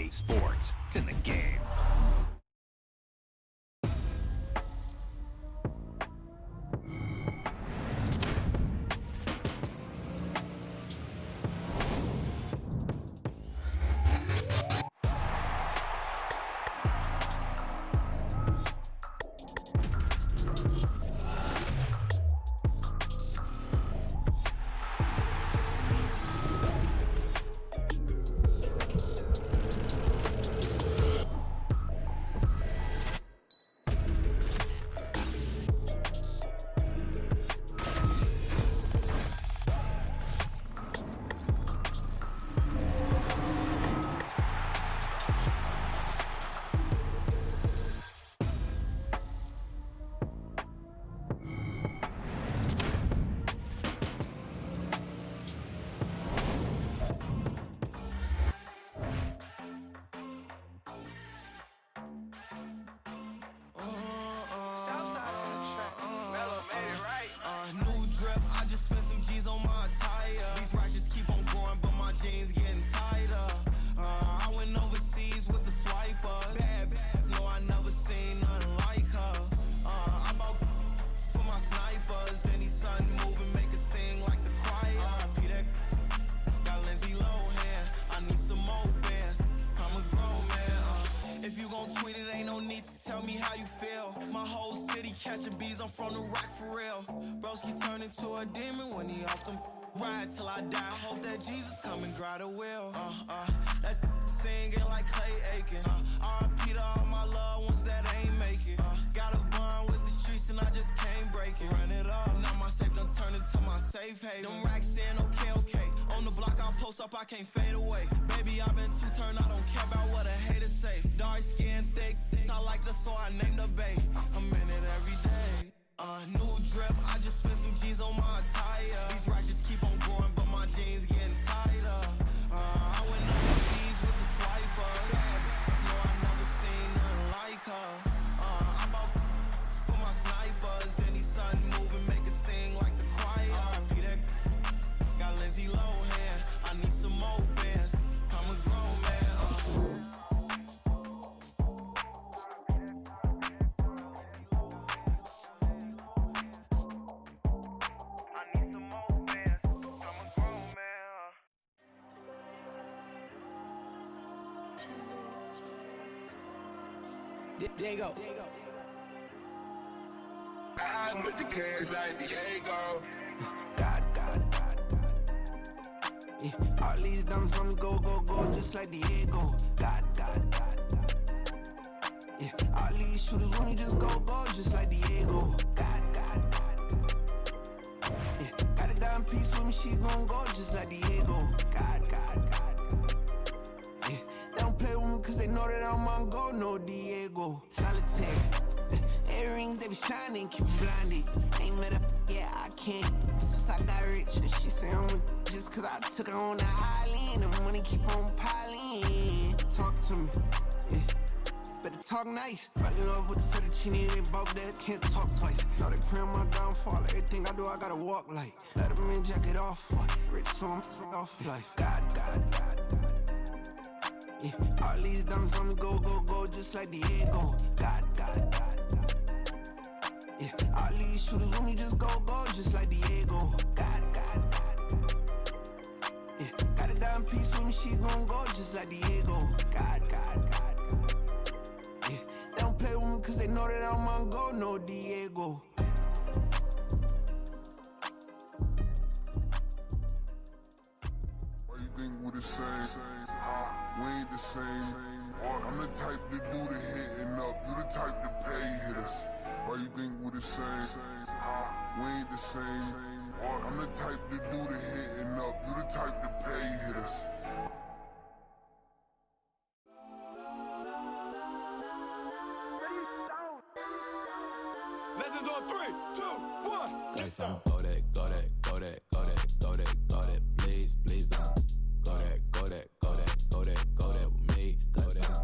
Kcole Sports. It's in the game. Southside on the track, Mellow made it right. New drip, I just spent some G's on my attire. These righteous keep on going, but my jeans getting tighter. I went overseas with the swiper. Bad, no, I never seen nothing like her. I bought for my snipers. Any sun moving, make it sing like the choir. Peter got Lindsay Lohan. I need some more bands. I'm a grown man. If you gon' tweet it, ain't no need to tell me how you feel. My whole city catching bees, I'm from the rack for real. Broski turn into a demon when he off them. Ride till I die, hope that Jesus come and grab the wheel. That singing like Clay Aiken. R.I.P. to all my loved ones that ain't make it. Got a bond with the streets and I just can't break it. Run it up, now my safe done turned into my safe haven. Them racks in, okay. On the block I post up, I can't fade away. Baby, I've been too turned, I don't care about what a hater say. Dark skin, thick, I like the so I named the bay. I'm in it every day. New drip, I just spent some G's on my attire. These righteous keep on going, but my jeans getting tighter. I went overseas with the swiper. No, I never seen nothing like her. I bought for my snipers. Any sun moving, make it sing like the choir. Peter got Lindsay Lohan. I need some more bands. I'm a grown man. Diego. I'm with the cash like Diego. God. Yeah, all these dumps on me go, just like Diego. God. Yeah, all these shooters on me just go, just like Diego. God. Yeah, got a dime piece with me, she gon' go just like Diego. God. Yeah, they don't play with me cause they know that I'm on go, no Diego. Solitaire. Earrings, they be shining, keep blinded. Ain't met up, yeah, I can't. Since I got rich, and she say I'm a just cause I took her on the island. The money keep on piling. Talk to me, yeah. Better talk nice. Fall in love with the fettuccine, they both dead, can't talk twice. Now they praying my downfall, everything I do, I gotta walk like. Let them in, jacket off, rich, so I'm off life. God. Yeah, all these dumps on me go, just like Diego. God. Yeah, all these shooters on me just go, just like Diego. God. Yeah, got a dime piece with me, she gon' go just like Diego. God. Yeah, they don't play with me cause they know that I'm on go, no Diego. Why you think we the same? We ain't the same. I'm the type to do the hitting up. You the type to pay hitters. Why you think we the same? We ain't the same. I'm the type to do the hitting up. You the type to pay hitters. Legends on 3, 2, 1. Guess I'm go that. Please don't go that with me. Go that.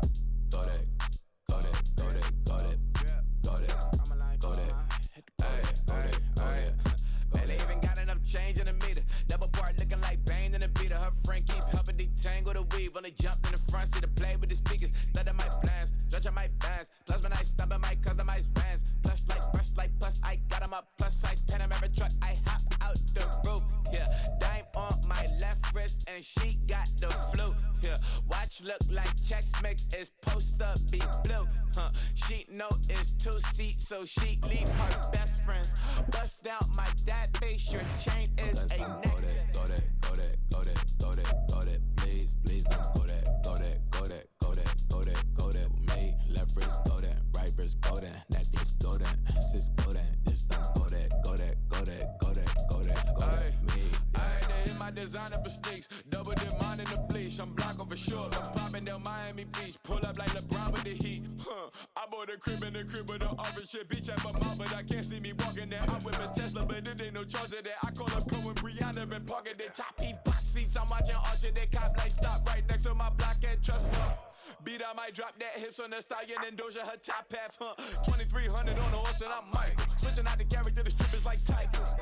Man, they even got enough change in the meter. Double part looking like Bane in the beater. Her friend keep helping detangle the weave. When they jumped in the front, see the play with the speakers, thunder my plans, judging my fans, plasma night, stubbing my customized vans, plush like brush like plus, I got 'em up, plus size Panamera truck, I hop out the roof, yeah, dime on my left wrist, and she got the flu, yeah, watch look like Chex Mix, is post up, be blue, she know it's 2 seats, so she leave her best friends, bust out my dad face, your chain is a necklace. Go that, please don't go that with me. Left wrist go that, right wrist go that, necklace go that, sis go that, just don't go that me. Ayy, they hit my designer for sneaks, double dip mine in the bleach. I'm blocking for sure, I'm popping down Miami Beach, pull up like LeBron with the heat. I bought a crib in the crib with the office shit, beach at my mouth, but I can't see me walking there. I'm with a Tesla, but it ain't no charge of that. I call up Cole and Brianna and parking the top heat box seats. I'm watching Archer, they cop like stop right next to my block and trust me. Beat, I might drop that hips on the stallion and Doja her top half, 2300 on the horse and I'm Mike. Switching out the character, the strippers like Tigers.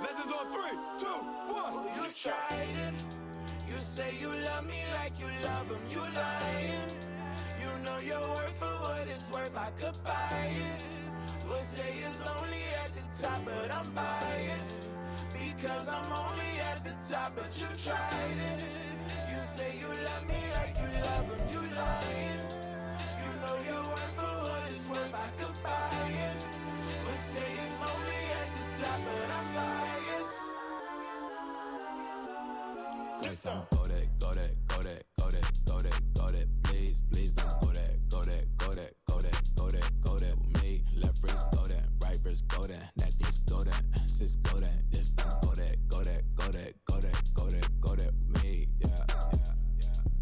Legends on 3, 2, 1. You tried it. You say you love me like you love him. You lying. You know your worth for what it's worth. I could buy it. We'll say it's only at the top, but I'm biased because I'm only at the top. But you tried it. You say you love me like you love him. You lying. You know your worth for what it's worth. I could buy it. We'll say it's only at the top, but I'm biased. Listen, go that, please don't go that with me. Left wrist go that, right wrist go that, necklace go that, sis go that, just don't go that with me, yeah.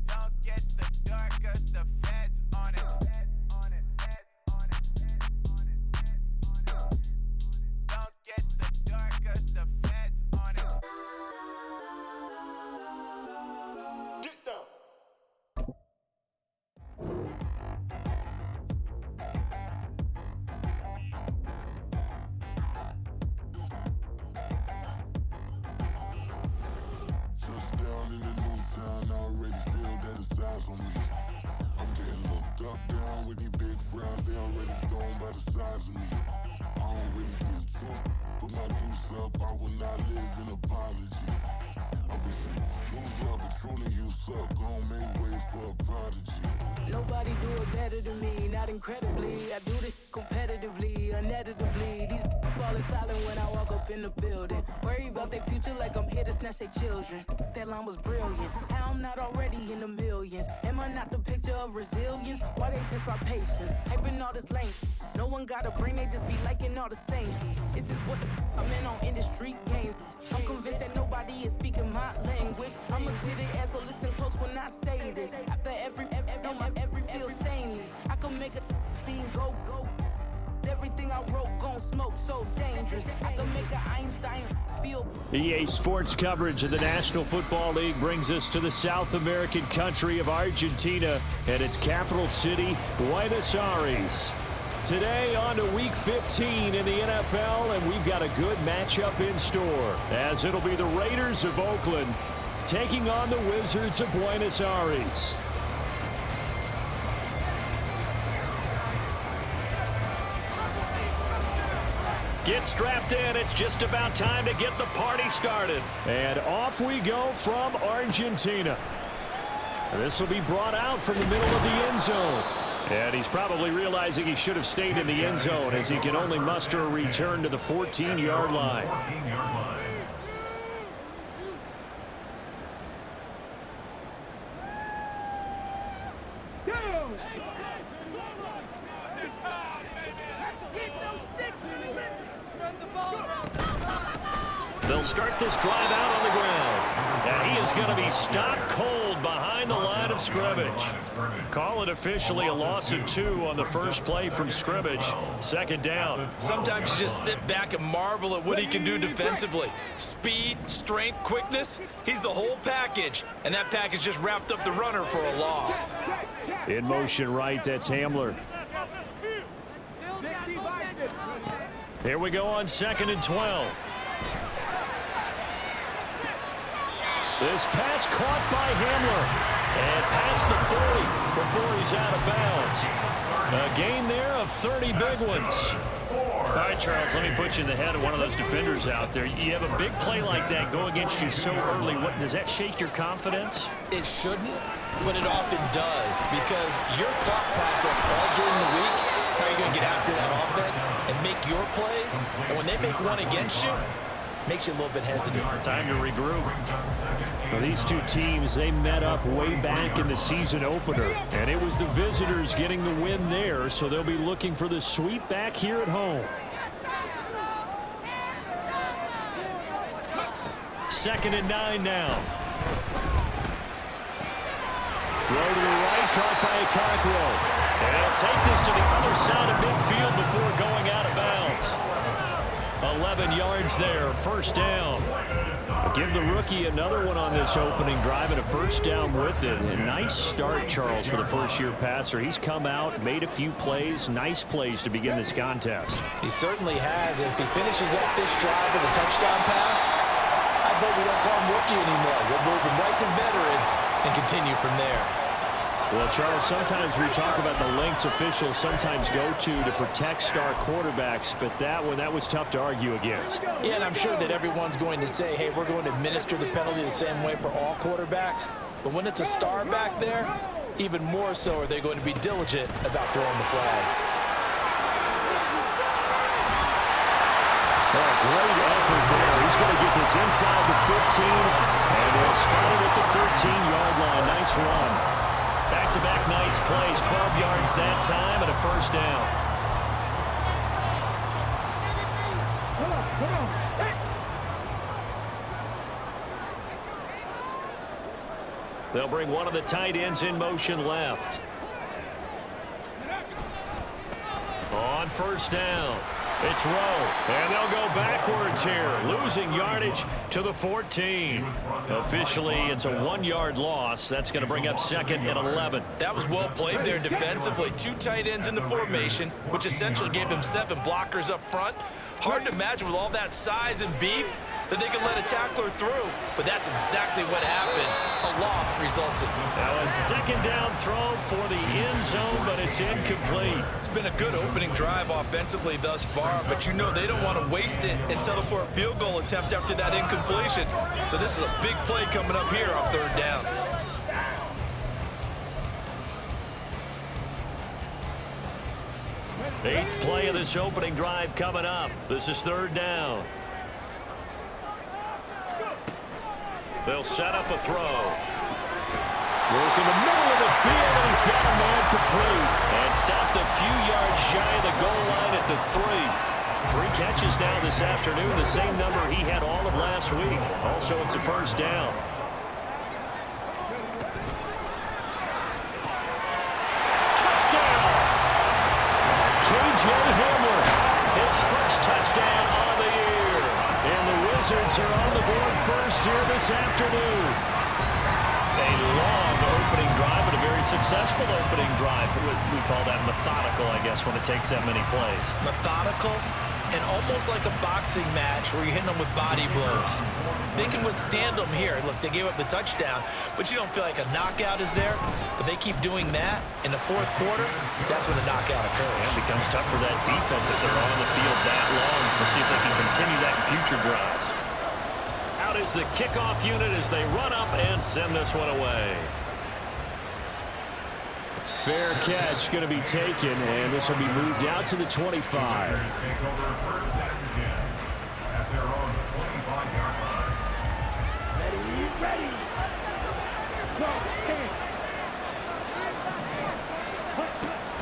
Don't get the dark, cause the feds on it. Don't get the dark, cause the feds on it. Get down. Touchdown in the new town, I already feel that it's eyes on me. I'm getting looked up, down with these big frowns, they already thrown by the size of me. I don't really get truth, put my deuce up, I will not live in apology. I wish you lose love, but truly you suck, gon' make way for a prodigy. Nobody do it better than me, not incredibly. I do this competitively, uneditably. These ballin' silent when I walk up in the building. Worry about their future like I'm here to snatch their children. That line was brilliant. How I'm not already in the millions? Am I not the picture of resilience? Why they test my patience? Hyping all this length. No one got a brain, they just be liking all the same. Is this what the I'm in on industry games? I'm convinced that nobody is speaking my language. I'm a good ass, so listen close when I say this. After every feel stainless. I can make a fiend go. Everything I wrote gon' smoke, so dangerous. I can make an Einstein feel. EA Sports coverage of the National Football League brings us to the South American country of Argentina and its capital city, Buenos Aires. Today on to Week 15 in the NFL, and we've got a good matchup in store, as it'll be the Raiders of Oakland taking on the Wizards of Buenos Aires. Get strapped in. It's just about time to get the party started. And off we go from Argentina. This will be brought out from the middle of the end zone. And he's probably realizing he should have stayed in the end zone, as he can only muster a return to the 14-yard line. They'll start this drive out on the ground. And he is going to be stopped cold behind the line of scrimmage. Call it officially a loss of 2 on the first play from scrimmage. Second down. Sometimes you just sit back and marvel at what he can do defensively. Speed, strength, quickness, he's the whole package. And that package just wrapped up the runner for a loss. In motion right, that's Hamler. Here we go on 2nd and 12. This pass caught by Hamler. And past the 40 before he's out of bounds. A gain there of 30 big ones. All right, Charles, let me put you in the head of one of those defenders out there. You have a big play like that go against you so early. What does that shake your confidence? It shouldn't, but it often does, because your thought process all during the week is how you're going to get after that offense and make your plays. And when they make one against you, makes you a little bit hesitant. Time to regroup. Well, these two teams, they met up way back in the season opener, and it was the visitors getting the win there, so they'll be looking for the sweep back here at home. 2nd and 9 now. Throw to the right, caught by Kcole. And he'll take this to the other side of midfield before going out of bounds. 11 yards there, first down. Give the rookie another one on this opening drive and a first down with it. A nice start, Charles, for the first-year passer. He's come out, made a few plays, nice plays to begin this contest. He certainly has. If he finishes up this drive with a touchdown pass, I bet we don't call him rookie anymore. We'll move him right to veteran and continue from there. Well, Charles, sometimes we talk about the lengths officials sometimes go to protect star quarterbacks, but that one, that was tough to argue against. Yeah, and I'm sure that everyone's going to say, hey, we're going to administer the penalty the same way for all quarterbacks. But when it's a star back there, even more so are they going to be diligent about throwing the flag. Oh, great effort there. He's going to get this inside the 15, and they'll spot it at the 13-yard line. Nice run. Back-to-back nice plays, 12 yards that time and a first down. They'll bring one of the tight ends in motion left. On first down, it's Rowe, and they'll go backwards here, losing yardage to the 14. Officially, it's a 1-yard loss. That's going to bring up 2nd and 11. That was well played there defensively. 2 tight ends in the formation, which essentially gave them 7 blockers up front. Hard to imagine with all that size and beef that they could let a tackler through, but that's exactly what happened. A loss resulted. Now a 2nd down throw for the end zone, but it's incomplete. It's been a good opening drive offensively thus far, but you know they don't want to waste it and settle for a field goal attempt after that incompletion. So this is a big play coming up here on 3rd down. Eighth play of this opening drive coming up. This is 3rd down. They'll set up a throw. Work in the middle of the field, and he's got a man complete. And stopped a few yards shy of the goal line at the 3. 3 catches now this afternoon, the same number he had all of last week. Also, it's a first down. Touchdown! K.J. Hamler, his first touchdown on the year. And the Wizards are on the board first here this afternoon. A long opening drive, but a very successful opening drive. We call that methodical, I guess, when it takes that many plays. Methodical and almost like a boxing match where you're hitting them with body blows. They can withstand them here. Look, they gave up the touchdown, but you don't feel like a knockout is there. But they keep doing that in the 4th quarter. That's when the knockout occurs. It becomes tough for that defense if they're on the field that long. We'll see if they can continue that in future drives. Out is the kickoff unit as they run up and send this one away. Fair catch going to be taken, and this will be moved out to the 25.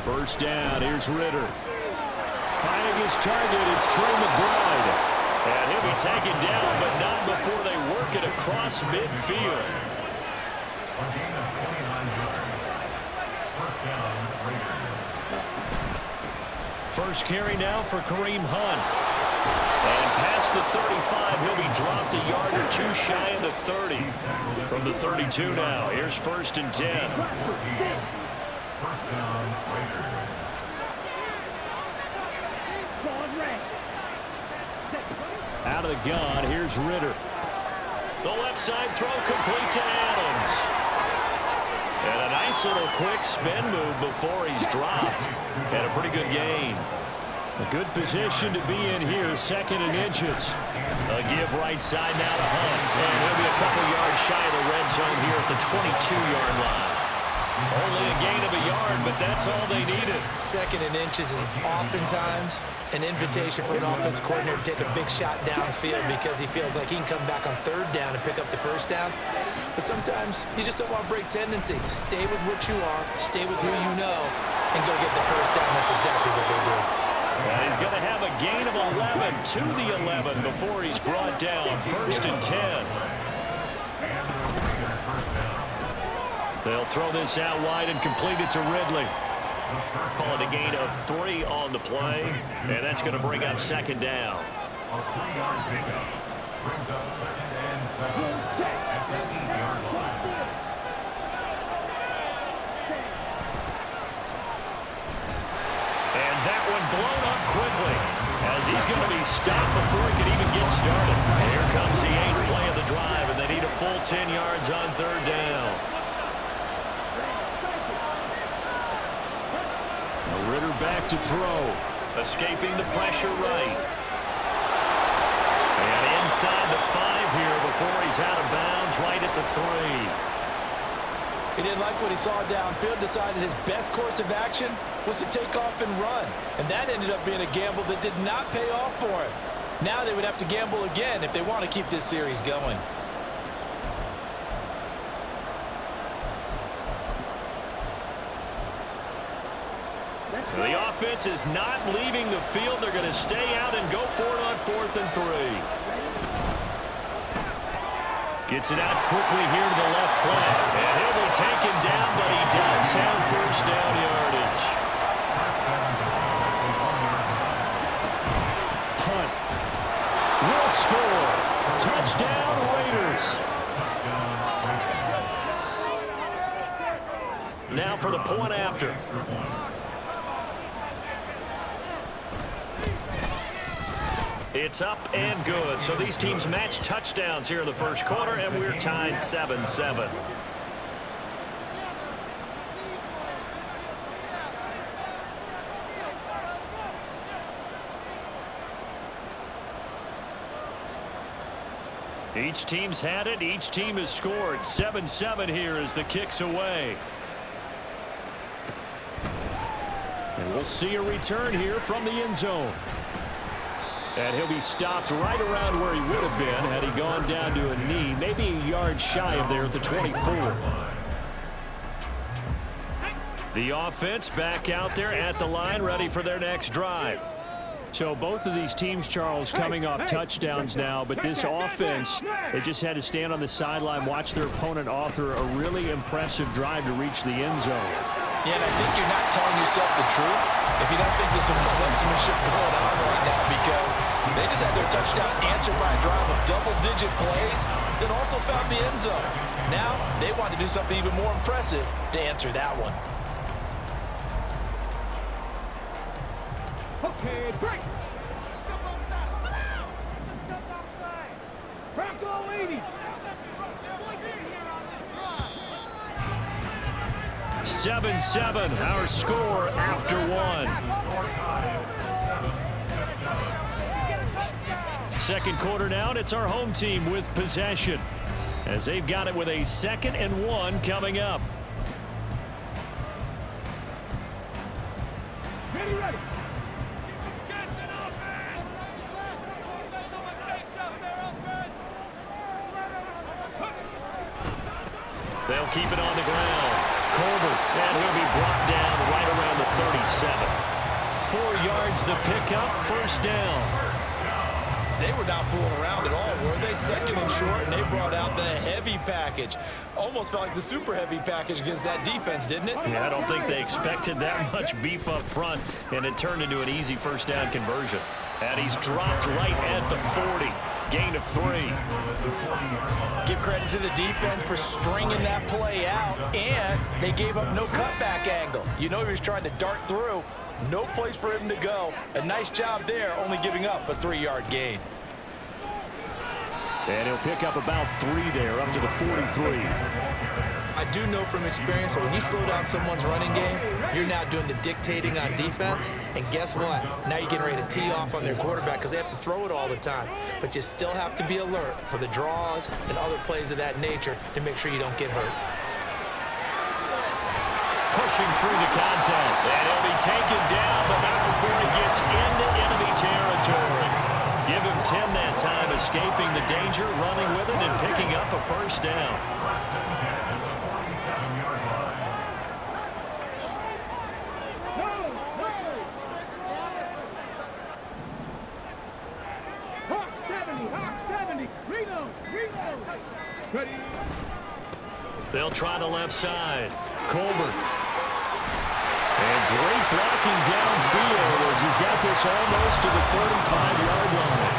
First down, here's Ritter. Finding his target, it's Trey McBride. And he'll be taken down, but not before they work it across midfield. First carry now for Kareem Hunt. And past the 35, he'll be dropped a yard or 2 shy of the 30. From the 32 now, here's 1st and 10. Out of the gun, here's Ritter. The left side throw complete to Adams. And a nice little quick spin move before he's dropped. And a pretty good gain. A good position to be in here, 2nd and inches. A give right side now to Hunt. And he'll be a couple yards shy of the red zone here at the 22-yard line. Only a gain of a yard, but that's all they needed. 2nd and inches is oftentimes an invitation for an offense coordinator to take a big shot downfield because he feels like he can come back on 3rd down and pick up the 1st down. But sometimes you just don't want to break tendency. Stay with what you are, stay with who you know, and go get the 1st down. That's exactly what they did. And he's going to have a gain of 11 to the 11 before he's brought down. 1st and 10. They'll throw this out wide and complete it to Ridley. Call it a gain of 3 on the play, and that's going to bring up 2nd down. A 3-yard pickup brings up 2nd and 7 at the 8-yard line. And that one blown up quickly as he's going to be stopped before he can even get started. Here comes the 8th play of the drive, and they need a full 10 yards on 3rd down. Ritter back to throw. Escaping the pressure right. And inside the 5 here before he's out of bounds right at the 3. He didn't like what he saw downfield, decided his best course of action was to take off and run. And that ended up being a gamble that did not pay off for him. Now they would have to gamble again if they want to keep this series going. The offense is not leaving the field. They're going to stay out and go for it on 4th and 3. Gets it out quickly here to the left flank. And he'll be taken down, but he does have 1st down yardage. Hunt will score. Touchdown, Raiders. Now for the point after. It's up and good. So these teams match touchdowns here in the 1st quarter, and we're tied 7-7. Each team's had it. Each team has scored. 7-7 here as the kick's away. And we'll see a return here from the end zone. And he'll be stopped right around where he would have been had he gone down to a knee, maybe a yard shy of there at the 24. The offense back out there at the line, ready for their next drive. So both of these teams, Charles, coming off touchdowns now, but this offense, they just had to stand on the sideline, watch their opponent author a really impressive drive to reach the end zone. Yeah, and I think you're not telling yourself the truth if you don't think there's some one-upsmanship going on right now, because they just had their touchdown answered by a drive of double-digit plays that also found the end zone. Now they want to do something even more impressive to answer that one. Okay, break. Bronco 80. 7-7, our score after 1. 2nd quarter now, and it's our home team with possession as they've got it with a 2nd and 1 coming up. Ready. They'll keep it on the ground. Colbert, and he'll be brought down right around the 37. 4 yards the pickup, 1st down. They were not fooling around at all, were they? 2nd and short, and they brought out the heavy package. Almost felt like the super heavy package against that defense, didn't it? Yeah, I don't think they expected that much beef up front, and it turned into an easy 1st down conversion. And he's dropped right at the 40. Gain of 3. Give credit to the defense for stringing that play out, and they gave up no cutback angle. You know he was trying to dart through. No place for him to go. A nice job there, only giving up a 3-yard gain. And he'll pick up about 3 there, up to the 43. I do know from experience that when you slow down someone's running game, you're now doing the dictating on defense, and guess what? Now you're getting ready to tee off on their quarterback because they have to throw it all the time. But you still have to be alert for the draws and other plays of that nature to make sure you don't get hurt. Pushing through the contact, and he'll be taken down, but not before he gets into enemy territory. Give him 10 that time, escaping the danger, running with it, and picking up a first down. Ready. They'll try the left side. Colbert. And great blocking downfield as he's got this almost to the 35-yard line.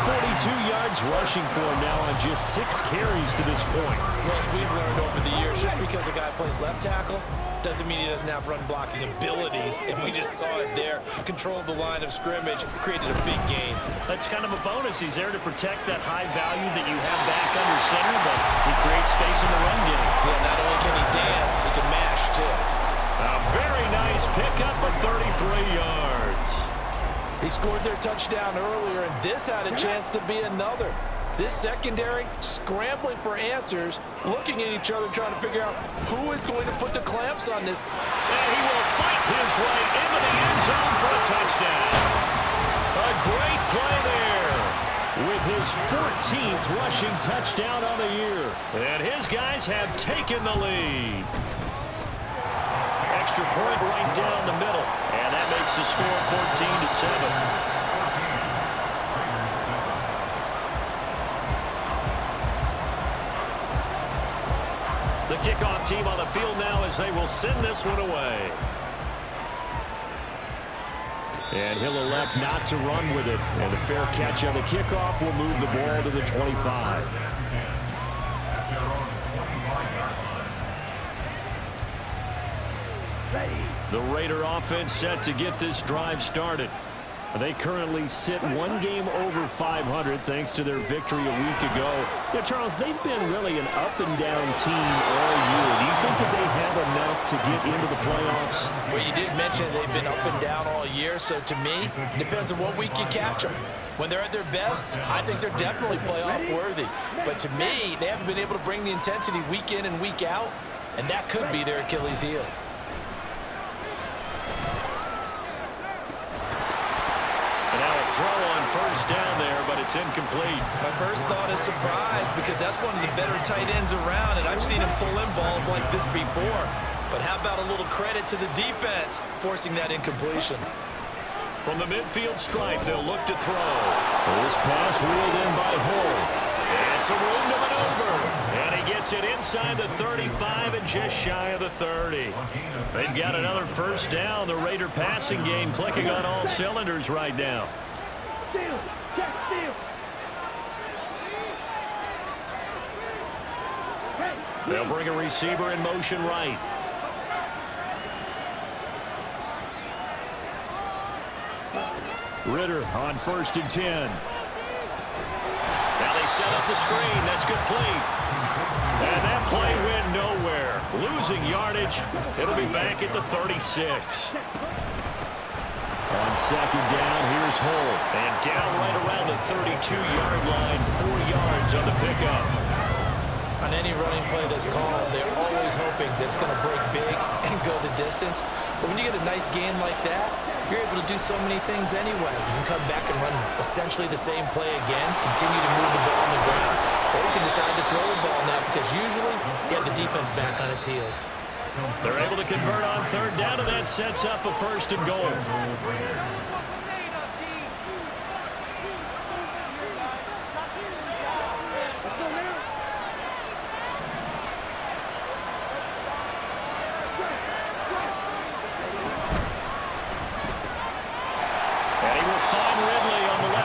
42 yards rushing for him now on just 6 carries to this point. Well, as we've learned over the years, just because a guy plays left tackle doesn't mean he doesn't have run blocking abilities, and we just saw it there. Controlled the line of scrimmage, created a big gain. That's kind of a bonus. He's there to protect that high value that you have back under center, but he creates space in the run game. Yeah, not only can he dance, he can mash, too. A very nice pickup of 33 yards. He scored their touchdown earlier, and this had a chance to be another. This secondary scrambling for answers, looking at each other, trying to figure out who is going to put the clamps on this. And he will fight his way into the end zone for a touchdown. A great play there with his 14th rushing touchdown on the year. And his guys have taken the lead. Extra point right down the middle. And that makes the score 14-7. The kickoff team on the field now as they will send this one away. And he'll elect not to run with it. And a fair catch on the kickoff will move the ball to the 25. The Raider offense set to get this drive started. They currently sit one game over 500 thanks to their victory a week ago. Yeah, Charles, they've been really an up-and-down team all year. Do you think that they have enough to get into the playoffs? Well, you did mention they've been up and down all year, so to me, it depends on what week you catch them. When they're at their best, I think they're definitely playoff-worthy. But to me, they haven't been able to bring the intensity week in and week out, and that could be their Achilles heel. Throw on first down there, but it's incomplete. My first thought is surprise because that's one of the better tight ends around, and I've seen him pull in balls like this before. But how about a little credit to the defense forcing that incompletion? From the midfield stripe, they'll look to throw. This pass wheeled in by Hull. And some room to maneuver. And he gets it inside the 35 and just shy of the 30. They've got another first down. The Raider passing game clicking on all cylinders right now. They'll bring a receiver in motion right. Ritter on 1st and 10. Now they set up the screen. That's complete. And that play went nowhere. Losing yardage. It'll be back at the 36. On 2nd down, here's Hull. And down right around the 32-yard line. 4 yards on the pickup. On any running play that's called, they're always hoping that it's going to break big and go the distance. But when you get a nice game like that, you're able to do so many things anyway. You can come back and run essentially the same play again, continue to move the ball on the ground, or you can decide to throw the ball now because usually you have the defense back on its heels. They're able to convert on 3rd down, and that sets up a 1st and goal.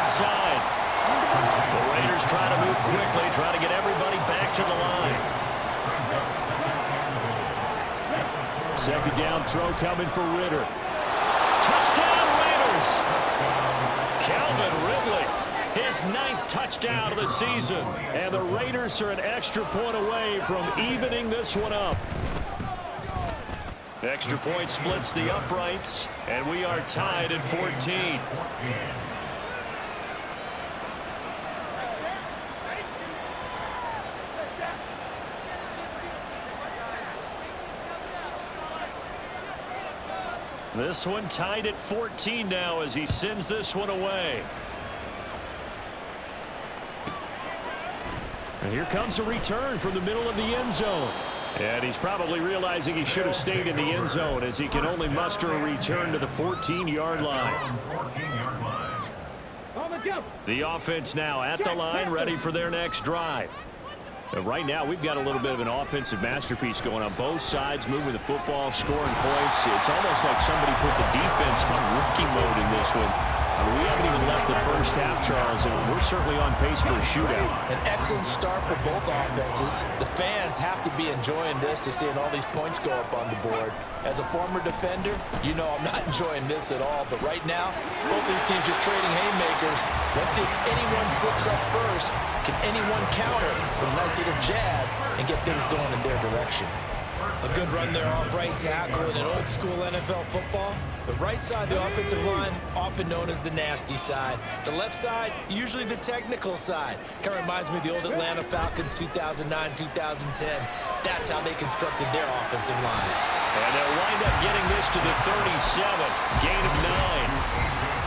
Side. The Raiders try to move quickly, try to get everybody back to the line. 2nd down throw coming for Ritter. Touchdown Raiders! Calvin Ridley, his 9th touchdown of the season. And the Raiders are an extra point away from evening this one up. Extra point splits the uprights, and we are tied at 14. This one tied at 14 now as he sends this one away. And here comes a return from the middle of the end zone. And he's probably realizing he should have stayed in the end zone as he can only muster a return to the 14-yard line. The offense now at the line, ready for their next drive. And right now, we've got a little bit of an offensive masterpiece going on both sides, moving the football, scoring points. It's almost like somebody put the defense on rookie mode in this one. I mean, we haven't even left the first half, Charles, and we're certainly on pace for a shootout. An excellent start for both offenses. The fans have to be enjoying this to seeing all these points go up on the board. As a former defender, you know I'm not enjoying this at all. But right now, both these teams just trading haymakers. Let's see if anyone slips up first. Can anyone counter with a nice little jab and get things going in their direction? A good run there off right tackle in an old school NFL football. The right side of the offensive line, often known as the nasty side. The left side, usually the technical side. Kind of reminds me of the old Atlanta Falcons 2009-2010. That's how they constructed their offensive line. And they'll wind up getting this to the 37, gain of 9.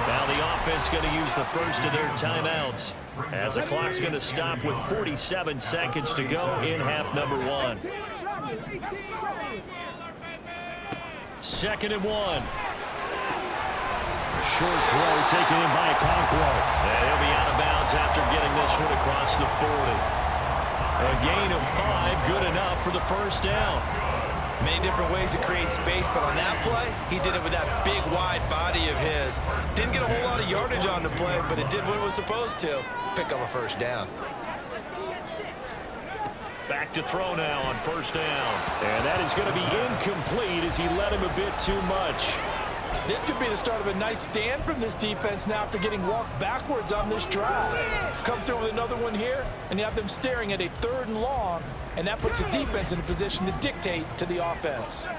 Now the offense going to use the first of their timeouts as the clock's going to stop with 47 seconds to go in half number 1. 2nd and 1. Short throw taken in by Kcole. And he'll be out of bounds after getting this one across the 40. A gain of 5, good enough for the first down. Many different ways to create space, but on that play, he did it with that big, wide body of his. Didn't get a whole lot of yardage on the play, but it did what it was supposed to. Pick up a first down. Back to throw now on first down. And that is going to be incomplete as he led him a bit too much. This could be the start of a nice stand from this defense now after getting walked backwards on this drive. Come through with another one here, and you have them staring at a 3rd and long, and that puts the defense in a position to dictate to the offense.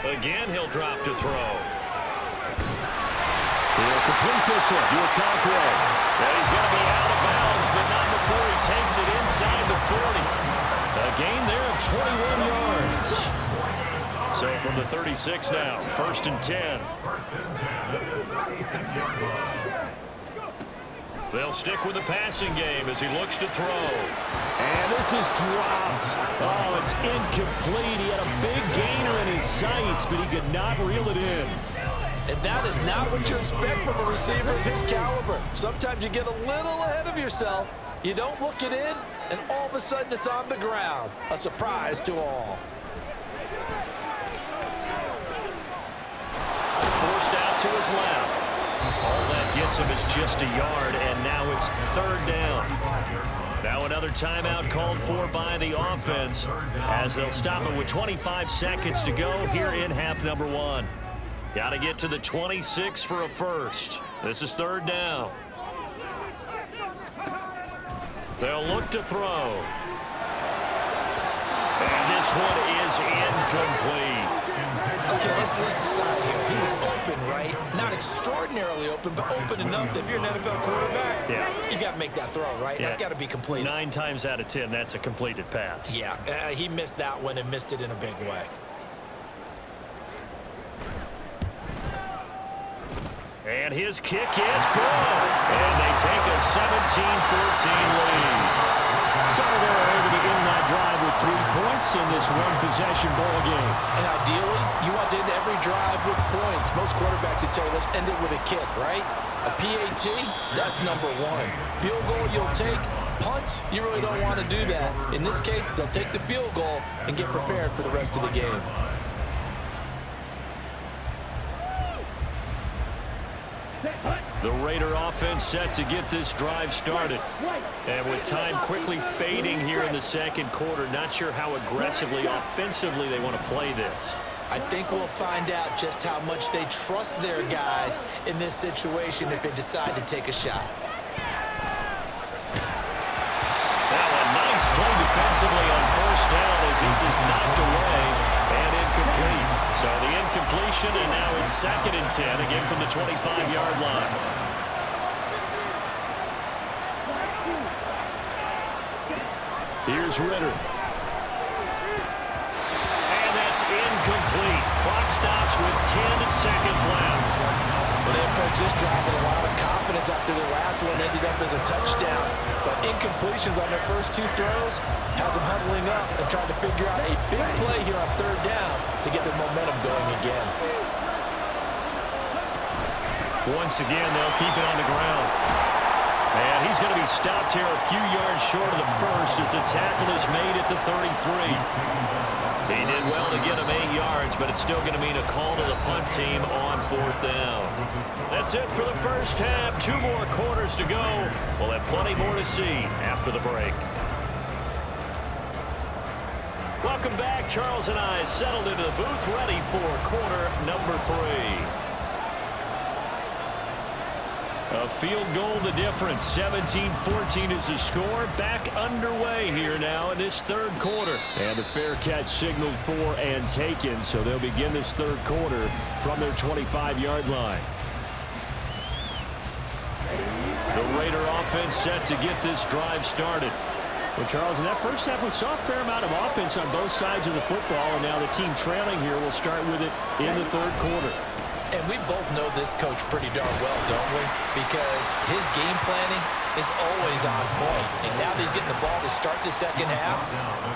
Again, he'll drop to throw. He'll complete this one. You're Kcole. And he's going to be out of bounds, but not before he takes it inside the 40. A gain there of 21 yards. So from the 36 now, 1st and 10. They'll stick with the passing game as he looks to throw. And this is dropped. Oh, it's incomplete. He had a big gainer in his sights, but he could not reel it in. And that is not what you expect from a receiver of his caliber. Sometimes you get a little ahead of yourself. You don't look it in, and all of a sudden it's on the ground. A surprise to all. Forced out to his left. All that gets him is just a yard, and now it's 3rd down. Now another timeout called for by the offense as they'll stop it with 25 seconds to go here in half number 1. Got to get to the 26 for a first. This is 3rd down. They'll look to throw. And this one is incomplete. Okay, let's decide here. He was open, right? Not extraordinarily open, but open enough that if you're an NFL quarterback, you got to make that throw, right? That's got to be completed. 9 times out of 10, that's a completed pass. Yeah, he missed that one and missed it in a big way. And his kick is good. And they take a 17-14 lead. So they're able to end that drive with 3 points in this one-possession ball game. And ideally, you want to end every drive with points. Most quarterbacks would tell you, let's end it with a kick, right? A PAT, that's number 1. Field goal you'll take. Punts, you really don't want to do that. In this case, they'll take the field goal and get prepared for the rest of the game. The Raider offense set to get this drive started. And with time quickly fading here in the 2nd quarter, not sure how aggressively, offensively they want to play this. I think we'll find out just how much they trust their guys in this situation if they decide to take a shot. Now a nice play defensively on first down as this is knocked away and incomplete. So the incompletion, and now it's 2nd and 10, again from the 25-yard line. Here's Ritter. And that's incomplete. Clock stops with 10 seconds left. Well, they approached this drive with a lot of confidence after their last one ended up as a touchdown. But incompletions on their first 2 throws has them huddling up and trying to figure out a big play here on 3rd down to get their momentum going again. Once again, they'll keep it on the ground. And he's going to be stopped here a few yards short of the first as the tackle is made at the 33. He did well to get him 8 yards, but it's still going to mean a call to the punt team on 4th down. That's it for the first half. 2 more quarters to go. We'll have plenty more to see after the break. Welcome back. Charles and I settled into the booth, ready for quarter number 3. A field goal the difference. 17-14 is the score. Back underway here now in this 3rd quarter. And the fair catch signaled for and taken, so they'll begin this 3rd quarter from their 25-yard line. The Raider offense set to get this drive started. Well, Charles, in that first half, we saw a fair amount of offense on both sides of the football, and now the team trailing here will start with it in the 3rd quarter. And we both know this coach pretty darn well, don't we? Because his game planning is always on point. And now that he's getting the ball to start the 2nd half,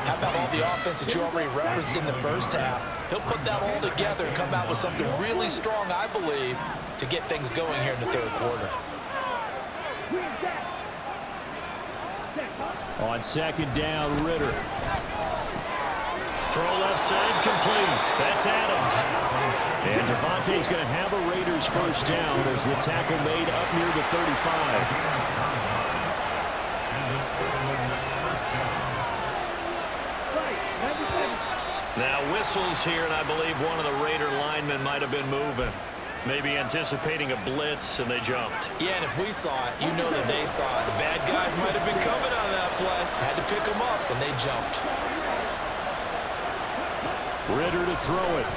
how about all the offense that you already referenced in the first half? He'll put that all together and come out with something really strong, I believe, to get things going here in the 3rd quarter. On 2nd down, Ritter. Throw left side, complete. That's Adams. And Devontae's going to have a Raiders first down as the tackle made up near the 35. Now whistles here, and I believe one of the Raider linemen might have been moving. Maybe anticipating a blitz, and they jumped. Yeah, and if we saw it, you know that they saw it. The bad guys might have been coming on that play. Had to pick them up, and they jumped. Ritter to throw it.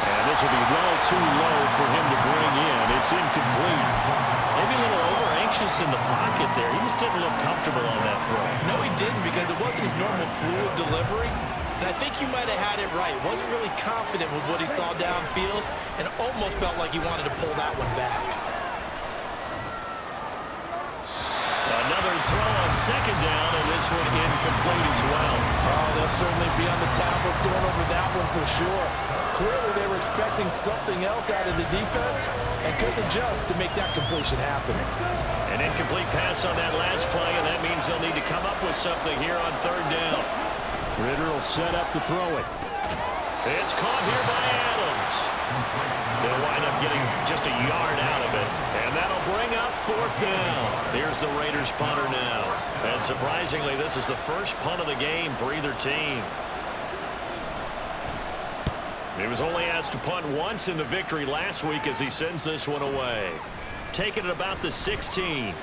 And this will be well too low for him to bring in. It's incomplete. Maybe a little over-anxious in the pocket there. He just didn't look comfortable on that throw. No, he didn't, because it wasn't his normal fluid delivery. And I think you might have had it right. Wasn't really confident with what he saw downfield and almost felt like he wanted to pull that one back. Another throw on 2nd down, and this one incomplete as well. Oh, they'll certainly be on the tablets going over that one for sure. Clearly, they were expecting something else out of the defense and couldn't adjust to make that completion happen. An incomplete pass on that last play, and that means they'll need to come up with something here on 3rd down. Ritter will set up to throw it. It's caught here by Adams. They'll wind up getting just a yard out of it, and that'll bring up 4th down. Here's the Raiders punter now. And surprisingly, this is the first punt of the game for either team. He was only asked to punt once in the victory last week as he sends this one away. Taking it about the 16.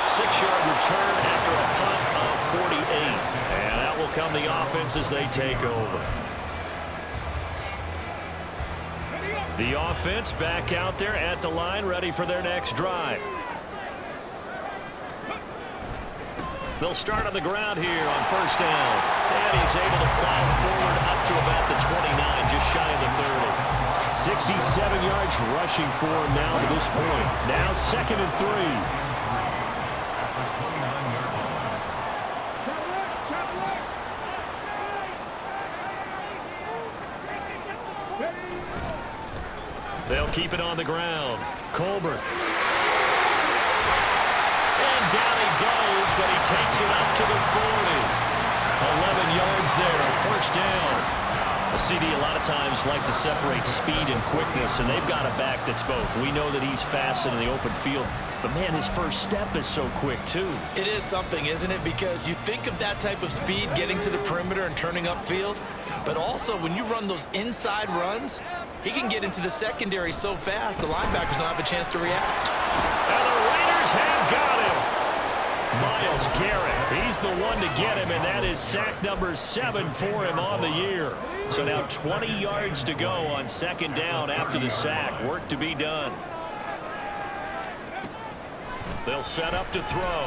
6-yard return after a punt of 48. And that will come the offense as they take over. The offense back out there at the line, ready for their next drive. They'll start on the ground here on 1st down. And he's able to plow forward up to about the 29, just shy of the 30. 67 yards rushing for him now to this point. Now 2nd and 3. They'll keep it on the ground. Colbert. And down he goes, but he takes it up to the 40. 11 yards there, 1st down. A CD a lot of times like to separate speed and quickness, and they've got a back that's both. We know that he's fast in the open field, but man, his first step is so quick too. It is something, isn't it? Because you think of that type of speed getting to the perimeter and turning upfield, but also when you run those inside runs, he can get into the secondary so fast the linebackers don't have a chance to react. And the Raiders have got him. Myles Garrett, he's the one to get him, and that is sack number 7 for him on the year. So now 20 yards to go on second down after the sack. Work to be done. They'll set up to throw.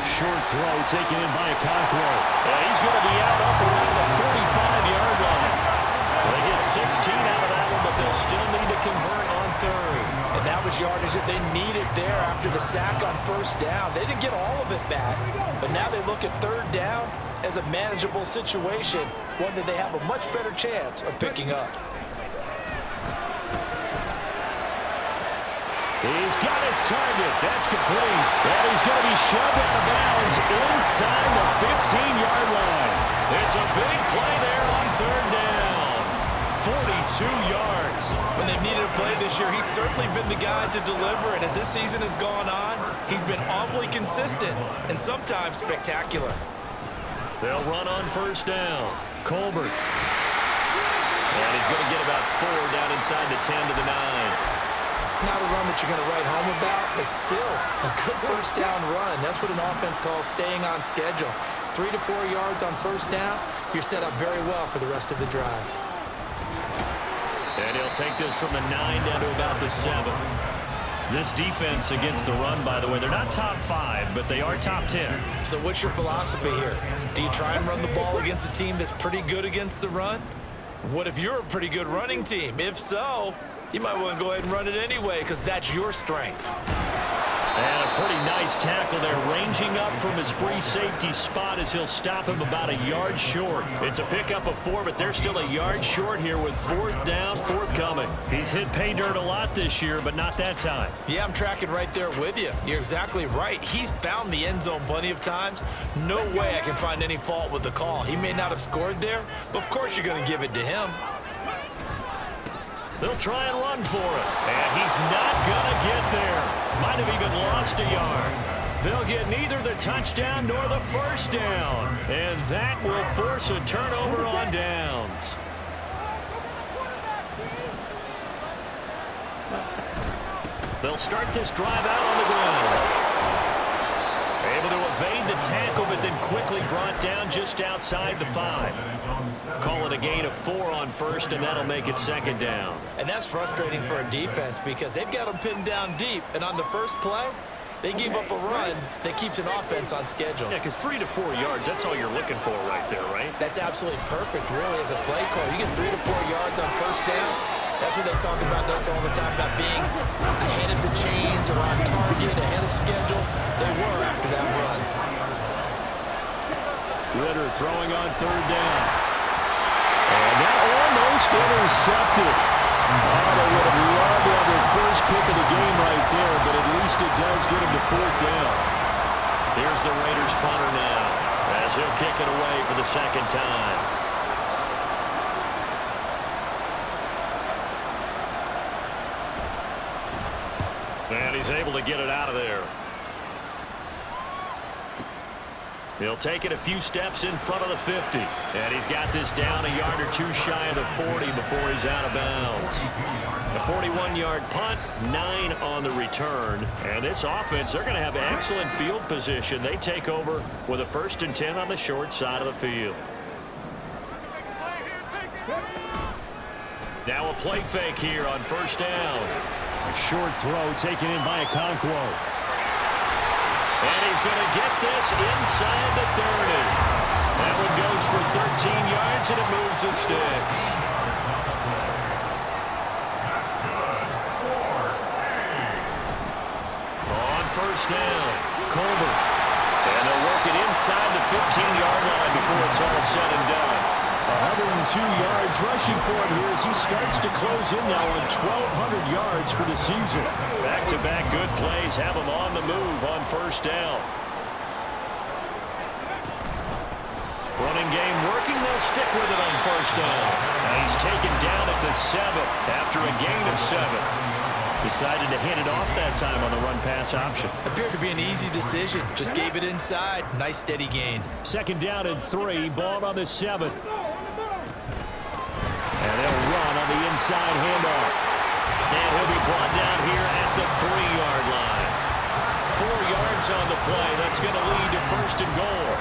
Short throw taken in by Kcole. And he's going to be out up around the 45-yard line. They get 16 out of that one, but they'll still need to convert on third. And that was yardage that they needed there after the sack on first down. They didn't get all of it back, but now they look at third down as a manageable situation, one that they have a much better chance of picking up. He's got his target. That's complete. And he's going to be shoved out of bounds inside the 15-yard line. It's a big play there on third down. 42 yards. When they've needed a play this year, he's certainly been the guy to deliver, and as this season has gone on, he's been awfully consistent and sometimes spectacular. They'll run on first down. Colbert. And he's going to get about 4 down inside the 10 to the 9. Not a run that you're going to write home about, but still a good first down run. That's what an offense calls staying on schedule. 3 to 4 yards on first down, you're set up very well for the rest of the drive. And he'll take this from the 9 down to about the 7. This defense against the run, by the way, they're not top 5, but they are top 10. So what's your philosophy here? Do you try and run the ball against a team that's pretty good against the run? What if you're a pretty good running team? If so, you might want to go ahead and run it anyway because that's your strength. And a pretty nice tackle there, ranging up from his free safety spot as he'll stop him about a yard short. It's a pickup of 4, but they're still a yard short here with fourth down forthcoming. He's hit pay dirt a lot this year, but not that time. Yeah, I'm tracking right there with you. You're exactly right. He's found the end zone plenty of times. No way I can find any fault with the call. He may not have scored there, but of course you're going to give it to him. They'll try and run for it. And he's not going to get there. Might have even lost a yard. They'll get neither the touchdown nor the first down. And that will force a turnover on downs. They'll start this drive out on the ground. Able to evade the tackle, but then quickly brought down just outside the 5. Call it a gain of 4 on first, and that'll make it second down. And that's frustrating for a defense because they've got them pinned down deep, and on the first play, they gave up a run that keeps an offense on schedule. Yeah, because 3 to 4 yards, that's all you're looking for right there, right? That's absolutely perfect, really, as a play call. You get 3 to 4 yards on first down. That's what they talk about us all the time, about being ahead of the chains or on target, ahead of schedule. They were after that run. Ritter throwing on third down. And that almost intercepted. Oh, they would have loved to have their first pick of the game right there, but at least it does get him to fourth down. Here's the Raiders punter now, as he'll kick it away for the second time. And he's able to get it out of there. He'll take it a few steps in front of the 50. And he's got this down a yard or 2 shy of the 40 before he's out of bounds. A 41-yard punt, 9 on the return. And this offense, they're going to have excellent field position. They take over with a 1st and 10 on the short side of the field. Now a play fake here on first down. A short throw taken in by Kcole. And he's going to get this inside the 30. That one goes for 13 yards, and it moves the sticks. On first down, Colbert. And they'll work it inside the 15-yard line before it's all said and done. 102 yards rushing for him here as he starts to close in now on 1,200 yards for the season. Back-to-back good plays have him on the move on first down. Running game working. They'll stick with it on first down. And he's taken down at the 7 after a gain of 7. Decided to hand it off that time on the run-pass option. Appeared to be an easy decision. Just gave it inside. Nice steady gain. Second down and 3. Ball on the 7. And they'll run on the inside handoff. And he'll be brought down here at the 3-yard line. 4 yards on the play. That's going to lead to first and goal.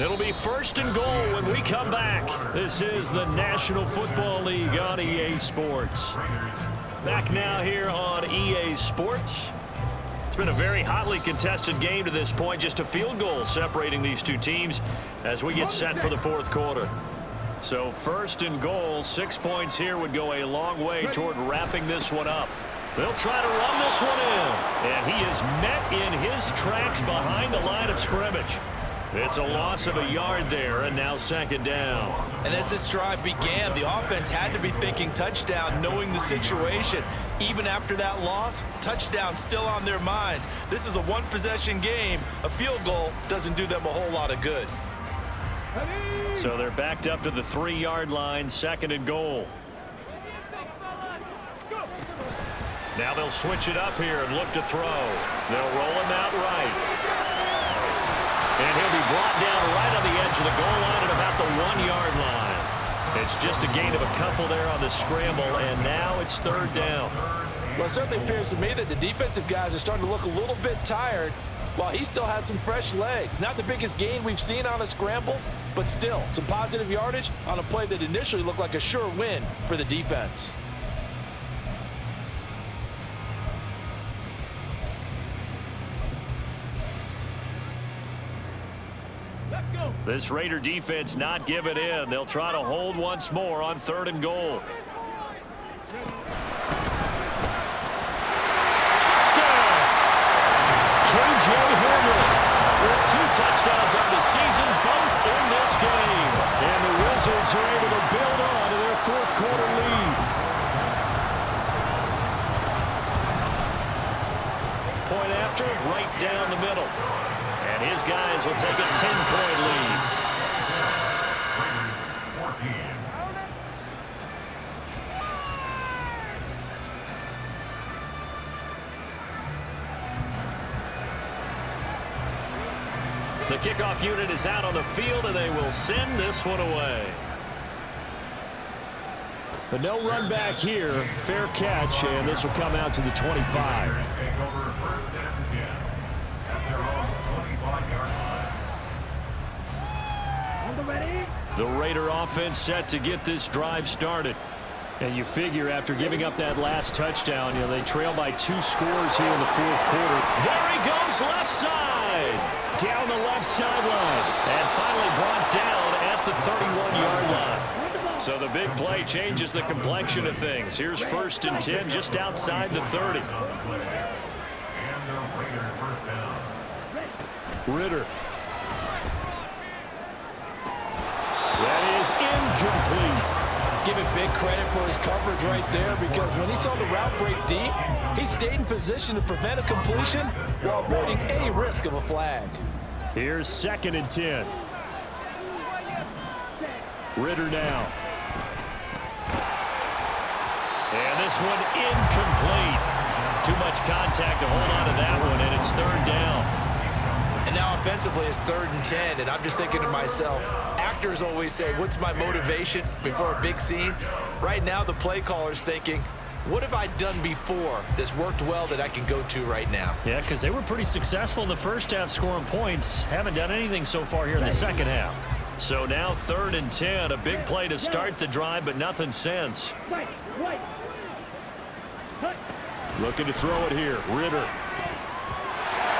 It'll be first and goal when we come back. This is the National Football League on EA Sports. Back now here on EA Sports. It's been a very hotly contested game to this point. Just a field goal separating these two teams as we get set for the fourth quarter. So first and goal, 6 points here would go a long way toward wrapping this one up. They'll try to run this one in. And he is met in his tracks behind the line of scrimmage. It's a loss of a yard there, and now second down. And as this drive began, the offense had to be thinking touchdown, knowing the situation. Even after that loss, touchdown still on their minds. This is a one-possession game. A field goal doesn't do them a whole lot of good. So they're backed up to the 3-yard line, second and goal. Now they'll switch it up here and look to throw. They'll roll him out right. And he'll be brought down right on the edge of the goal line at about the 1-yard line. It's just a gain of a couple there on the scramble, and now it's third down. Well, it certainly appears to me that the defensive guys are starting to look a little bit tired while he still has some fresh legs. Not the biggest gain we've seen on a scramble, but still some positive yardage on a play that initially looked like a sure win for the defense. This Raider defense not giving in. They'll try to hold once more on third and goal. Touchdown! K.J. Hamler with 2 touchdowns on the season, both in this game. And the Wizards are able to build on to their fourth quarter lead. Point after, right down the middle. And his guys will take a 10-point lead. Raiders 14. The kickoff unit is out on the field, and they will send this one away. But no run back here. Fair catch, and this will come out to the 25. Raiders take over first and 10 at their own 25-yard line. On the ready. The Raider offense set to get this drive started. And you figure after giving up that last touchdown, they trail by 2 scores here in the fourth quarter. There he goes, left side. Down the left sideline. And finally brought down at the 31-yard line. So the big play changes the complexion of things. Here's first and 10 just outside the 30. And the Raider first down. Ritter. That is incomplete. Give him big credit for his coverage right there, because when he saw the route break deep, he stayed in position to prevent a completion while avoiding any risk of a flag. Here's second and 10. Ritter now. And this one incomplete. Too much contact to hold on to that one, and it's third down. And now offensively it's third and 10, and I'm just thinking to myself, actors always say, what's my motivation before a big scene? Right now the play caller's thinking, what have I done before that's worked well that I can go to right now? Yeah, because they were pretty successful in the first half scoring points. Haven't done anything so far here in the second half. So now third and 10, a big play to start the drive, but nothing since. Looking to throw it here, Ritter.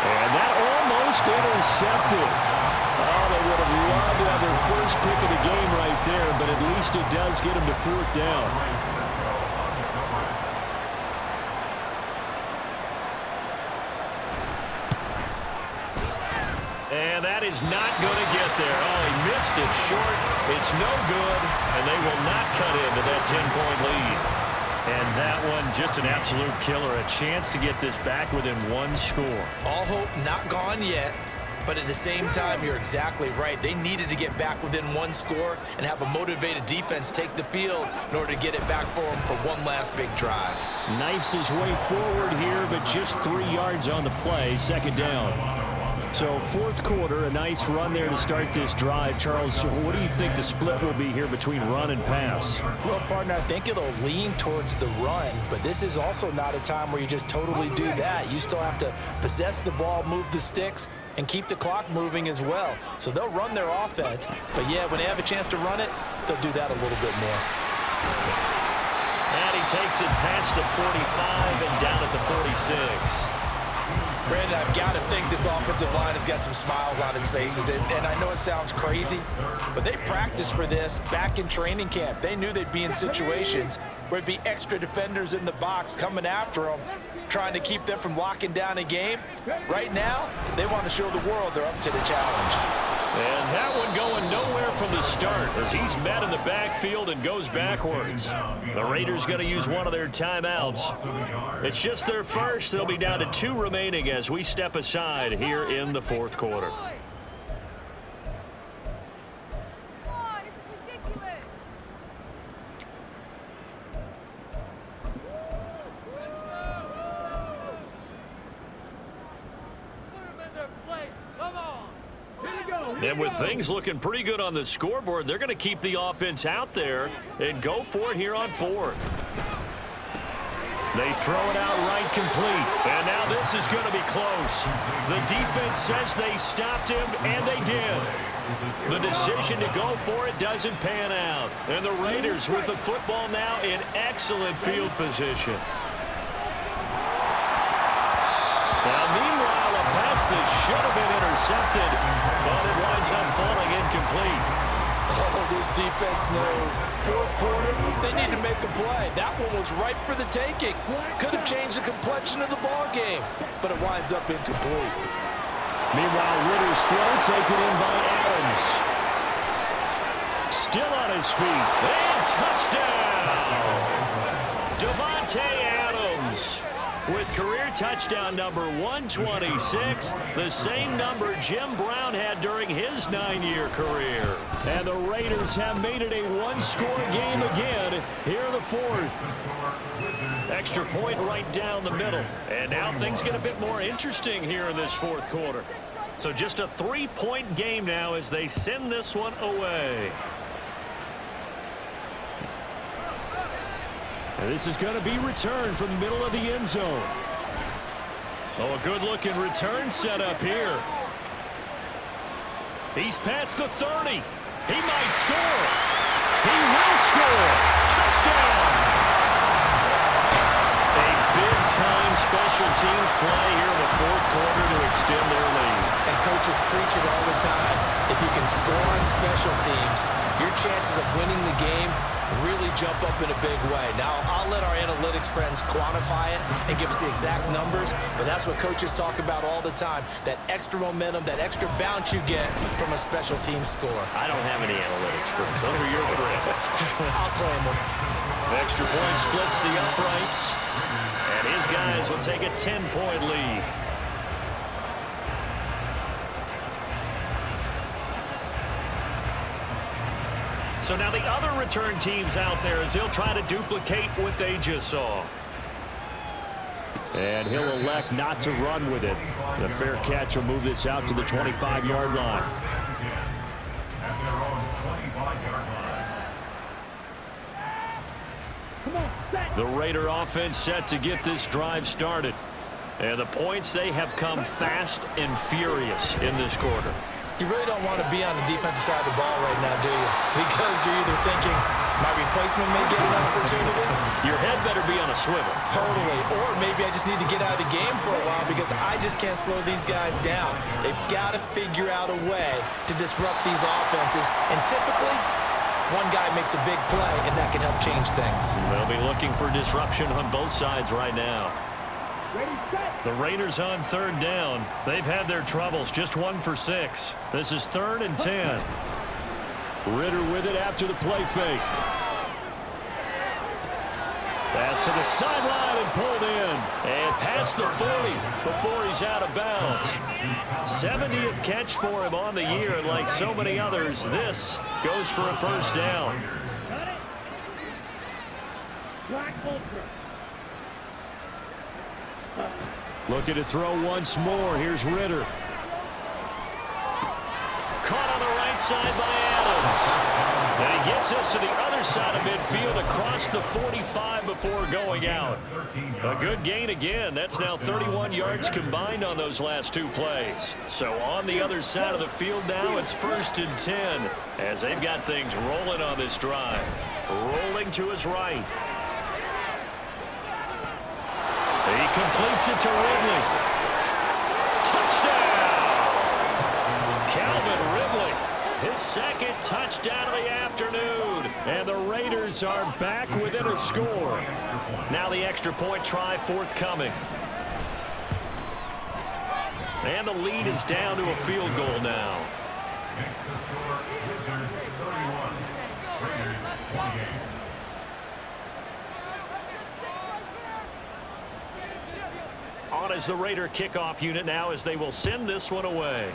And that almost intercepted. Oh, they would have loved to have their first pick of the game right there, but at least it does get them to fourth down. And that is not going to get there. Oh, he missed it short. It's no good, and they will not cut into that 10-point lead. And that one just an absolute killer. A chance to get this back within one score. All hope not gone yet, but at the same time, you're exactly right. They needed to get back within one score and have a motivated defense take the field in order to get it back for them for one last big drive. Knifes his way forward here, but just 3 yards on the play. Second down. So fourth quarter, a nice run there to start this drive. Charles, what do you think the split will be here between run and pass? Well, partner, I think it'll lean towards the run, but this is also not a time where you just totally do that. You still have to possess the ball, move the sticks, and keep the clock moving as well. So they'll run their offense, but yeah, when they have a chance to run it, they'll do that a little bit more. And he takes it past the 45 and down at the 46. Brandon, I've got to think this offensive line has got some smiles on its faces, and I know it sounds crazy, but they practiced for this back in training camp. They knew they'd be in situations where it'd be extra defenders in the box coming after them, trying to keep them from locking down a game. Right now, they want to show the world they're up to the challenge. And that one going nowhere from the start as he's met in the backfield and goes backwards. The Raiders going to use one of their timeouts. It's just their first. They'll be down to 2 remaining as we step aside here in the fourth quarter. And with things looking pretty good on the scoreboard, they're going to keep the offense out there and go for it here on fourth. They throw it out right complete. And now this is going to be close. The defense says they stopped him, and they did. The decision to go for it doesn't pan out. And the Raiders with the football now in excellent field position. Now, meanwhile, a pass that should have been intercepted, but it winds up falling incomplete. Oh, this defense knows. Fourth quarter, they need to make a play. That one was ripe for the taking. Could have changed the complexion of the ball game, but it winds up incomplete. Meanwhile, Ritter's throw taken in by Adams. Still on his feet. And touchdown! Devontae Adams with career touchdown number 126, the same number Jim Brown had during his 9-year career. And the Raiders have made it a one-score game again here in the fourth. Extra point right down the middle. And now things get a bit more interesting here in this fourth quarter. So just a 3-point game now as they send this one away. And this is going to be returned from the middle of the end zone. Oh, a good-looking return set up here. He's past the 30. He might score. He will score. Touchdown! A big-time special teams play here in the fourth quarter to extend their lead. And coaches preach it all the time. If you can score on special teams, your chances of winning the game really jump up in a big way. Now, I'll let our analytics friends quantify it and give us the exact numbers, but that's what coaches talk about all the time, that extra momentum, that extra bounce you get from a special team score. I don't have any analytics friends. Those are your friends. I'll claim them. Extra point splits the uprights, and his guys will take a 10-point lead. So now the other return teams out there as they'll try to duplicate what they just saw. And he'll elect not to run with it. The fair catch will move this out to the 25-yard line. The Raider offense set to get this drive started. And the points, they have come fast and furious in this quarter. You really don't want to be on the defensive side of the ball right now, do you? Because you're either thinking, my replacement may get an opportunity. Your head better be on a swivel. Totally. Or maybe I just need to get out of the game for a while because I just can't slow these guys down. They've got to figure out a way to disrupt these offenses. And typically, one guy makes a big play, and that can help change things. They'll be looking for disruption on both sides right now. The Raiders on third down. They've had their troubles, just 1 for 6. This is 3rd and 10. Ritter with it after the play fake. Pass to the sideline and pulled in. And past the 40 before he's out of bounds. 70th catch for him on the year, and like so many others, this goes for a first down. Looking to throw once more. Here's Ritter. Caught on the right side by Adams. And he gets us to the other side of midfield across the 45 before going out. A good gain again. That's now 31 yards combined on those last two plays. So on the other side of the field now, it's 1st and 10 as they've got things rolling on this drive. Rolling to his right. He completes it to Ridley. Touchdown! Calvin Ridley, his second touchdown of the afternoon. And the Raiders are back within a score. Now the extra point try forthcoming. And the lead is down to a field goal now. Makes the score Wizards 31, Raiders 28. On as the Raider kickoff unit now as they will send this one away.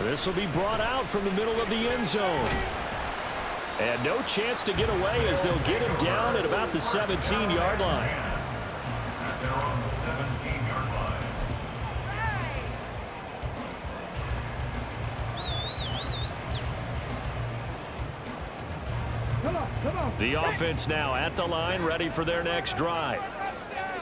This will be brought out from the middle of the end zone. And no chance to get away as they'll get him down at about the 17-yard line. They're on the 17-yard line. The offense now at the line, ready for their next drive.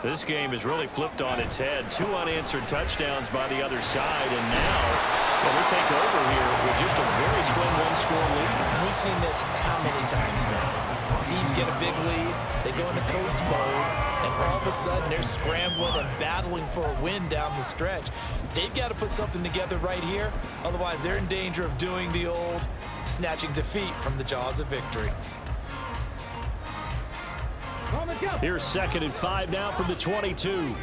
This game is really flipped on its head. 2 unanswered touchdowns by the other side, and now they take over here with just a very slim one-score lead. And we've seen this how many times now? Teams get a big lead, they go into coast mode, and all of a sudden they're scrambling and battling for a win down the stretch. They've got to put something together right here, otherwise they're in danger of doing the old snatching defeat from the jaws of victory. Here's 2nd and 5 now from the 22.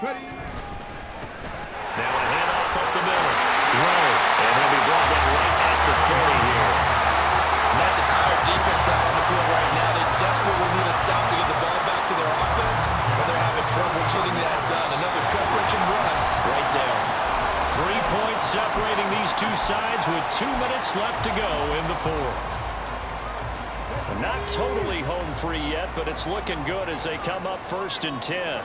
Ready. Now a handoff up the middle. Rowe, and he'll be brought down right at the 30 here. And that's a tired defense out on the field right now. They desperately need a stop to get the ball back to their offense, but they're having trouble getting that done. Another gut-wrenching run right there. 3 points separating these two sides with 2 minutes left to go in the 4th. Not totally home free yet, but it's looking good as they come up 1st and 10.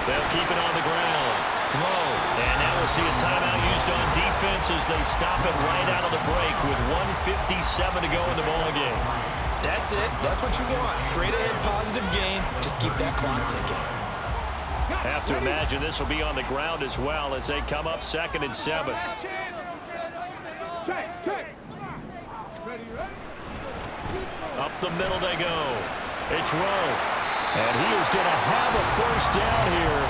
They'll keep it on the ground. Low. And now we'll see a timeout used on defense as they stop it right out of the break with 1:57 to go in the ballgame. That's it. That's what you want. Straight ahead positive gain. Just keep that clock ticking. Have to imagine this will be on the ground as well as they come up 2nd and 7. Check. Up the middle they go. It's Rowe. And he is going to have a first down here.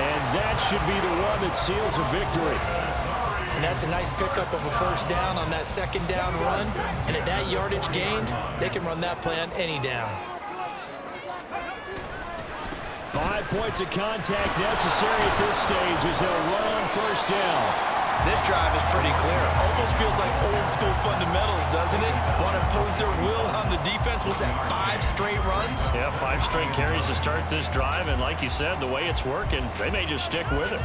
And that should be the one that seals a victory. And that's a nice pickup of a first down on that 2nd down run. And at that yardage gained, they can run that play on any down. 5 points of contact necessary at this stage as they'll run on first down. This drive is pretty clear. Almost feels like old school fundamentals, doesn't it? Want to impose their will on the defense. Was that 5 straight runs? Yeah, 5 straight carries to start this drive. And like you said, the way it's working, they may just stick with it.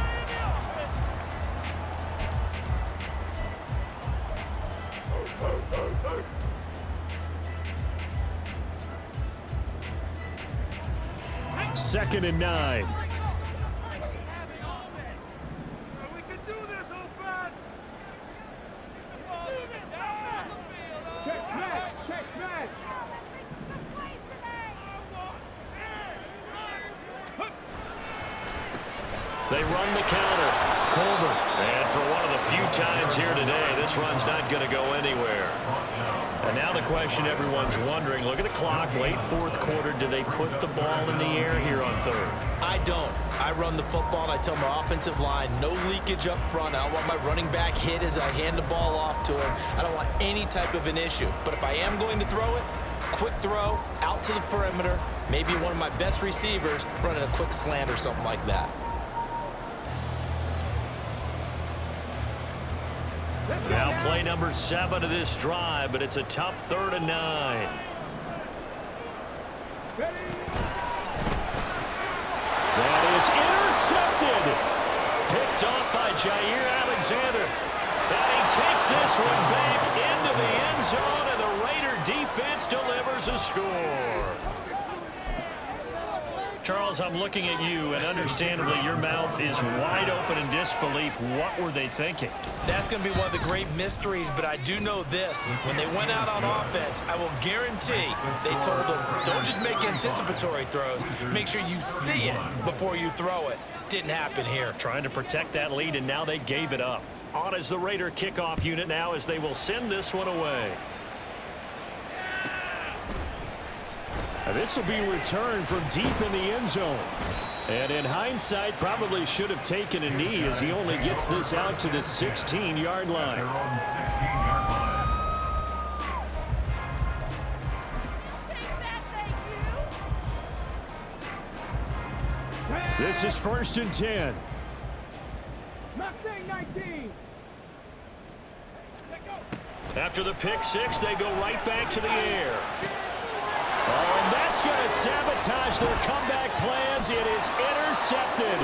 Second and 9. We can do this, offense. Check smash. They run the counter. Colbert. And for one of the few times here today, this run's not going to go anywhere. And now the question everyone's wondering, look at the clock, late 4th quarter. Do they put the ball in the air here on 3rd? I don't. I run the football, and I tell my offensive line, no leakage up front. I don't want my running back hit as I hand the ball off to him. I don't want any type of an issue. But if I am going to throw it, quick throw, out to the perimeter, maybe one of my best receivers running a quick slant or something like that. Now play number 7 of this drive, but it's a tough 3rd and 9. That is intercepted. Picked off by Jair Alexander. And he takes this one back into the end zone, and the Raider defense delivers a score. Charles, I'm looking at you, and understandably your mouth is wide open in disbelief. What were they thinking? That's going to be one of the great mysteries, but I do know this. When they went out on offense, I will guarantee they told them, don't just make anticipatory throws. Make sure you see it before you throw it. Didn't happen here. Trying to protect that lead, and now they gave it up. On is the Raider kickoff unit now as they will send this one away. And this will be returned from deep in the end zone. And in hindsight, probably should have taken a knee as he only gets this out to the 16-yard line. Their own 16-yard line. This is 1st and 10. Mustang 19. After the pick 6, they go right back to the air. Oh, and that's going to sabotage their comeback plans. It is intercepted.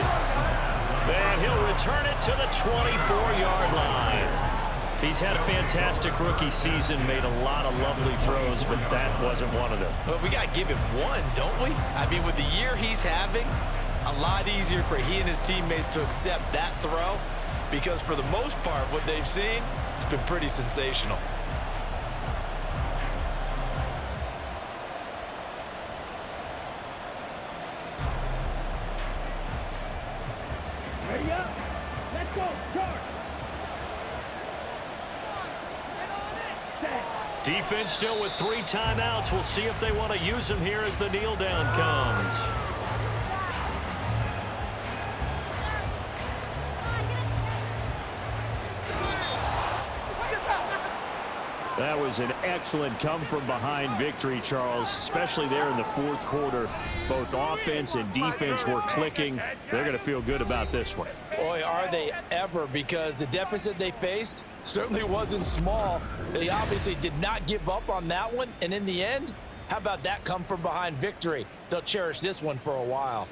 And he'll return it to the 24-yard line. He's had a fantastic rookie season, made a lot of lovely throws, but that wasn't one of them. Well, we got to give him one, don't we? I mean, with the year he's having, a lot easier for he and his teammates to accept that throw because for the most part, what they've seen, it's been pretty sensational. Ready up. Let's go. Charge. Defense still with 3 timeouts. We'll see if they want to use them here as the kneel down comes. That was an excellent come-from-behind victory, Charles, especially there in the 4th quarter. Both offense and defense were clicking. They're going to feel good about this one. Boy, are they ever, because the deficit they faced certainly wasn't small. They obviously did not give up on that one, and in the end, how about that come-from-behind victory? They'll cherish this one for a while.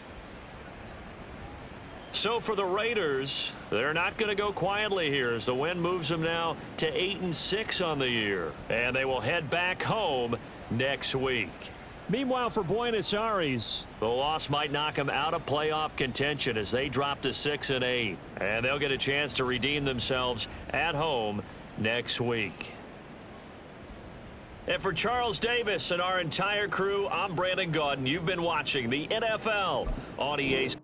So for the Raiders, they're not going to go quietly here as the win moves them now to 8-6 on the year. And they will head back home next week. Meanwhile, for Buenos Aires, the loss might knock them out of playoff contention as they drop to 6-8. And they'll get a chance to redeem themselves at home next week. And for Charles Davis and our entire crew, I'm Brandon Gaudin. You've been watching the NFL on EA Sports.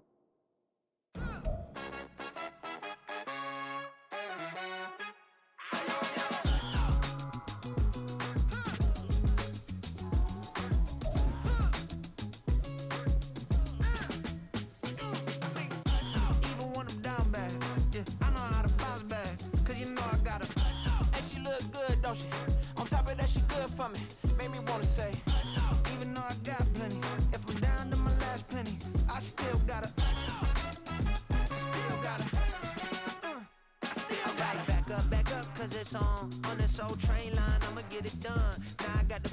On top of that, she good for me. Made me wanna say, even though I got plenty, if I'm down to my last penny, I still gotta back up, cause it's on this old train line. I'ma get it done. Now I got the